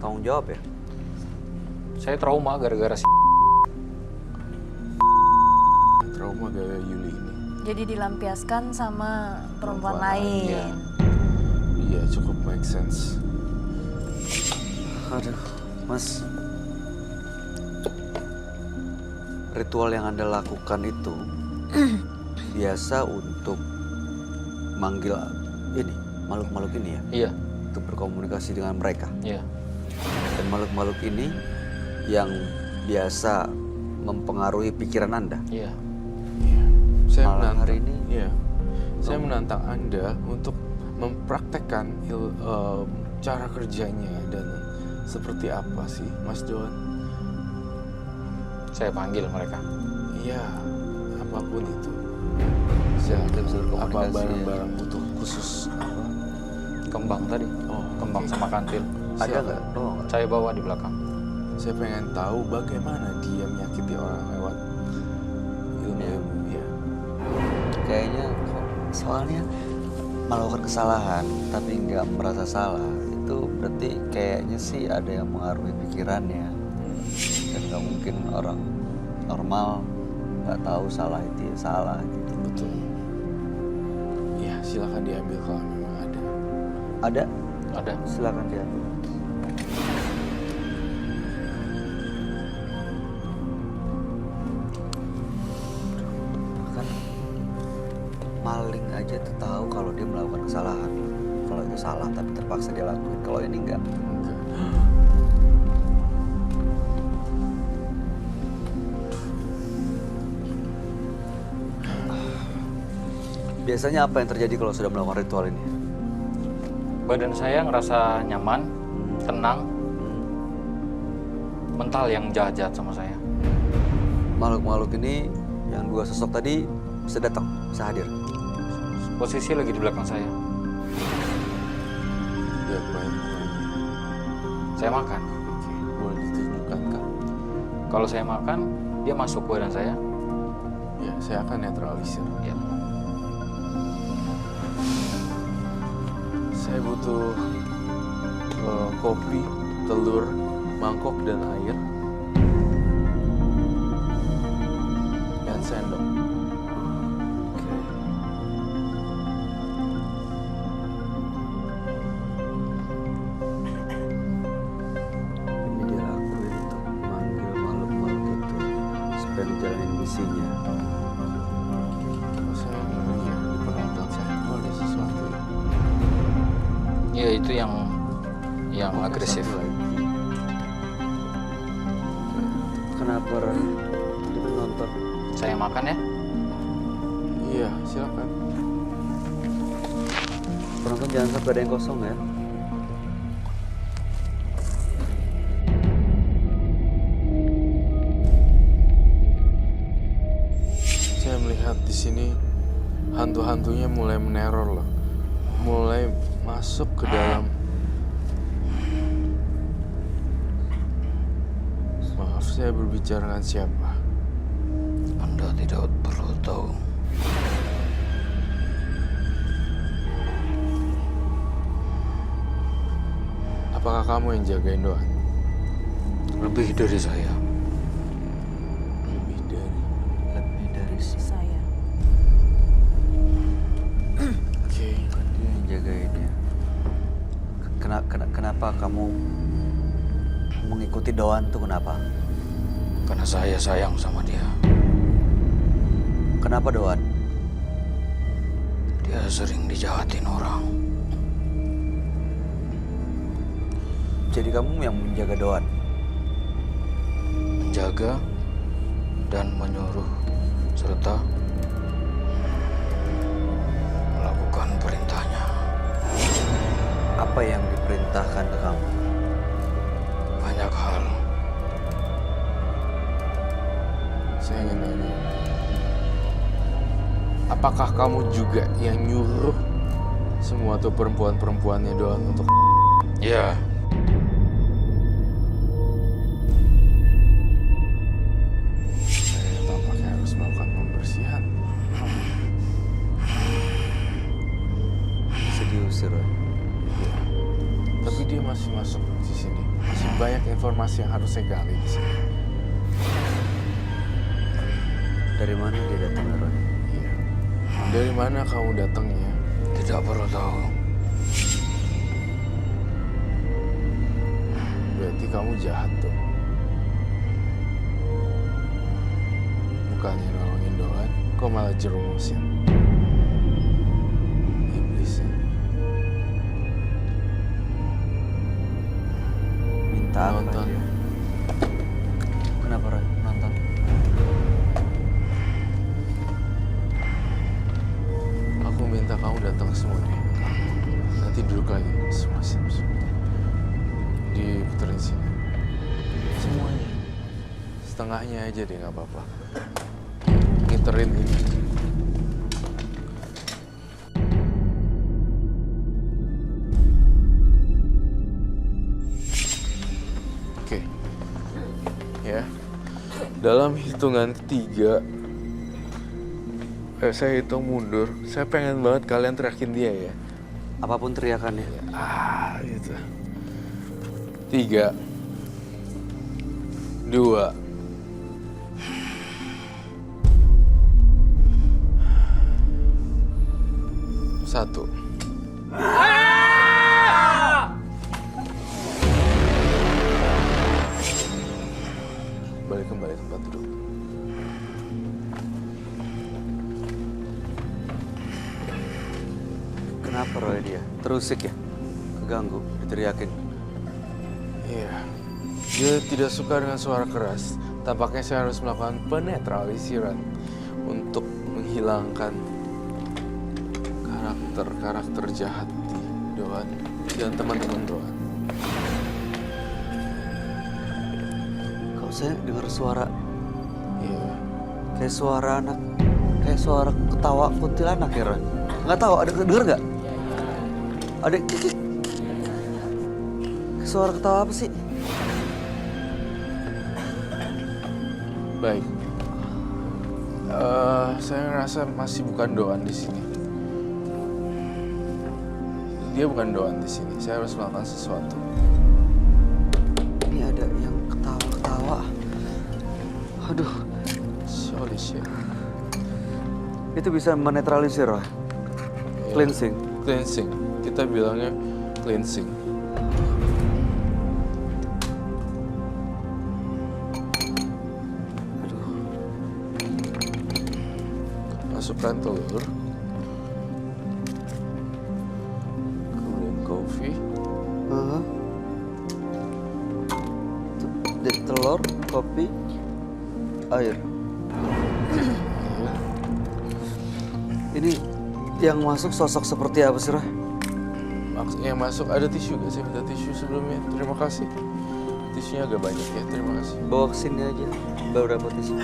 tanggung jawab ya? Saya trauma gara-gara si Trauma gara Yuli ini. Jadi dilampiaskan sama perempuan lain. Iya. Iya, cukup make sense. Aduh, Mas. Ritual yang Anda lakukan itu biasa untuk manggil ini, makhluk-makhluk ini ya? Iya. Untuk berkomunikasi dengan mereka. Iya. Dan makhluk-makhluk ini yang biasa mempengaruhi pikiran Anda. Iya. Iya. Saya Malam menantang, hari ini. Iya. Saya menantang Anda untuk mempraktekkan cara kerjanya dan seperti apa sih, Mas Don? Saya panggil mereka. Iya, apapun itu. Kita bisa Apa berkomunikasi ya. barang-barang butuh khusus apa? Kembang tadi. Oh, Kembang oke. sama kantil. Ada Siapa? nggak? Oh, Saya bawa di belakang. Saya pengen tahu bagaimana dia menyakiti orang lewat ilmu-ilmu. Ya. kayaknya kok soalnya melakukan kesalahan tapi nggak merasa salah itu berarti kayaknya sih ada yang mengaruhi pikirannya dan nggak mungkin orang normal nggak tahu salah itu ya salah gitu. Betul. Ya, silakan diambil kalau memang ada. Ada, Ada. silakan diambil. Kan maling aja tuh tahu kalau dia melakukan kesalahan. Kalau itu salah tapi terpaksa dia lakuin. Kalau ini enggak. Enggak. Biasanya apa yang terjadi kalau sudah melakukan ritual ini? Badan saya ngerasa nyaman, tenang, mental yang jahat-jahat sama saya. Makhluk-makhluk ini yang dua sosok tadi bisa datang, bisa hadir. Posisi lagi di belakang saya. Ya, baik. Saya makan. Oke, boleh ditunjukkan, Kak? Kalau saya makan, dia masuk ke badan saya. Ya, saya akan netralisir. Ya. Saya butuh kopi, telur, mangkok, dan air. Dan sendok. Oke. Ini dia lakuin tuh, manggil makhluk-makhluk itu supaya dijalanin misinya. Oh, saya ngeri ya, di peralatan saya kok ada sesuatu ya. Ya itu yang agresif. Satu lagi. Kenapa Ren? Kita nonton. Saya makan ya. Iya, silakan. Penonton jangan sampai ada yang kosong ya. Saya melihat di sini hantu-hantunya mulai meneror loh. Mulai masuk ke dalam. Maaf, saya berbicara dengan siapa? Anda tidak perlu tahu. Apakah kamu yang jagain Doan? Lebih dari saya. Lebih dari Saya. Oke. dia yang jagain dia. Kenapa kamu mengikuti Doan tuh kenapa? Karena saya sayang sama dia. Kenapa Doan? Dia sering dijahatin orang. Jadi kamu yang menjaga Doan? Menjaga dan menyuruh serta melakukan perintahnya. Apa yang diperintahkan ke kamu? Banyak hal. Saya ingin nanya. Apakah kamu juga yang nyuruh semua tuh perempuan-perempuannya Doan untuk... Ya, Saya tampaknya harus melakukan pembersihan. Bisa diusir, Ren. Tapi dia masih masuk di sini. Masuk yang harus saya gali di sini. Dari mana dia datang, Roy? Iya. Dari mana kamu datangnya? Tidak perlu tahu. Berarti kamu jahat tuh. Bukannya nolongin Doan, kok malah jerumusin. Iblis ya. Minta apa Nonton. dia? Kenapa, Roy? Nonton? Aku minta kamu datang semuanya. Nanti duduk lagi semua. Diputerin sini. Semuanya. Setengahnya aja deh, nggak apa-apa. Ngiterin ini. Oke. Ya. Dalam hitungan ketiga, saya hitung mundur. Saya pengen banget kalian teriakin dia ya. Apapun teriakannya. Gitu. 3, 2, 1. Balik kembali tempat duduk. Kenapa, Roy, dia? Terusik ya? Keganggu, diteriakin. Iya. Dia tidak suka dengan suara keras. Tampaknya saya harus melakukan penetralisiran untuk menghilangkan karakter jahat di Doan dan teman-teman Doan. Kalau saya dengar suara Iya. kayak suara anak, kayak suara ketawa kuntilanak ya, Roy? Nggak tahu, ada denger nggak? Ada kikik. Suara ketawa apa sih? Baik. Saya ngerasa masih bukan Doan di sini. Dia bukan Doan di sini. Saya harus melakukan sesuatu. Ini ada yang ketawa-ketawa. Aduh, Holy shit. itu bisa menetralisir, Roy. Iya. Cleansing. Cleansing. Kita bilangnya cleansing. Aduh, Masukkan telur. Kemudian coffee. heeh. Telur, kopi, air. Ini yang masuk sosok seperti apa sih, Roy? Yang masuk ada tisu gak? Saya minta tisu sebelumnya. Terima kasih. Tisunya agak banyak ya. Terima kasih. Bawa ke sini aja. Beberapa tisu.